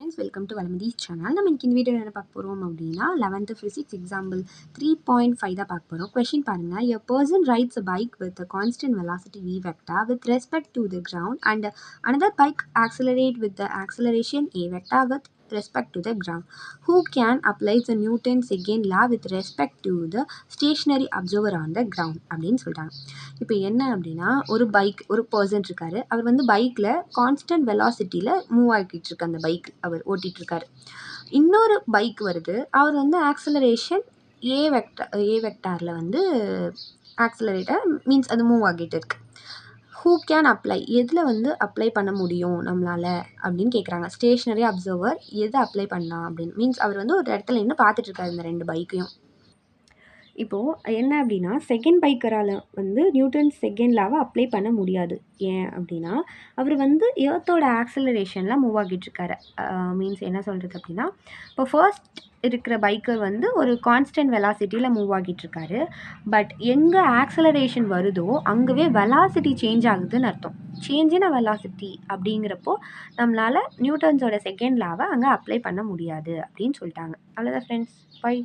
Friends, welcome to Valamathi channel. நம்ம இன்னைக்கு இந்த வீடியோவில் என்ன பார்க்க போகிறோம் அப்படின்னா 11th ஃபிசிக்ஸ் எக்ஸாம்பிள் 3.5 தான் பார்க்க போகிறோம். கொஷின் பாருங்கள். A person rights a bike with a constant velocity v vector with respect to the ground and another bike accelerate with the acceleration a vector with respect to the ground. Who can apply the Newton's second law with respect to the stationary observer on the ground அப்படின்னு சொல்கிறாங்க. இப்போ என்ன அப்படின்னா, ஒரு person இருக்காரு. அவர் வந்து பைக்கில் constant வெலாசிட்டியில் move ஆகிட்டு இருக்கு. அந்த பைக் அவர் ஓட்டிகிட்டு இருக்காரு. இன்னொரு பைக் வருது. அவர் வந்து ஆக்சலரேஷன் ஏ வெக்டாரில் வந்து ஆக்சலரேட்டர் மீன்ஸ் அது மூவ் ஆகிட்டு இருக்கு. ஹூ கேன் அப்ளை, எதில் வந்து அப்ளை பண்ண முடியும் நம்மளால் அப்படின்னு கேட்குறாங்க. ஸ்டேஷ்னரி அப்சர்வர் எதை அப்ளை பண்ணலாம் அப்படின்னு மீன்ஸ் அவர் வந்து ஒரு இடத்துல நின்று பார்த்துட்ருக்காரு இந்த ரெண்டு பைக்கையும். இப்போது என்ன அப்படின்னா, செகண்ட் பைக்கரால் வந்து நியூட்டன்ஸ் செகண்ட் லாவை அப்ளை பண்ண முடியாது. ஏன் அப்படின்னா, அவர் வந்து எர்த்தோட ஆக்சலரேஷனில் மூவ் ஆகிட்டுருக்காரு. மீன்ஸ் என்ன சொல்கிறது அப்படின்னா, இப்போ ஃபர்ஸ்ட் இருக்கிற பைக்கர் வந்து ஒரு கான்ஸ்டன்ட் வெலாசிட்டியில் மூவ் ஆகிட்டுருக்காரு. பட் எங்கே ஆக்சலரேஷன் வருதோ அங்கேவே வெலாசிட்டி சேஞ்ச் ஆகுதுன்னு அர்த்தம். சேஞ்சின வெலாசிட்டி அப்படிங்கிறப்போ நம்மளால் நியூட்டன்ஸோட செகண்ட் லாவை அங்கே அப்ளை பண்ண முடியாது அப்படின்னு சொல்லிட்டாங்க. அவ்வளோதான் ஃப்ரெண்ட்ஸ், பை.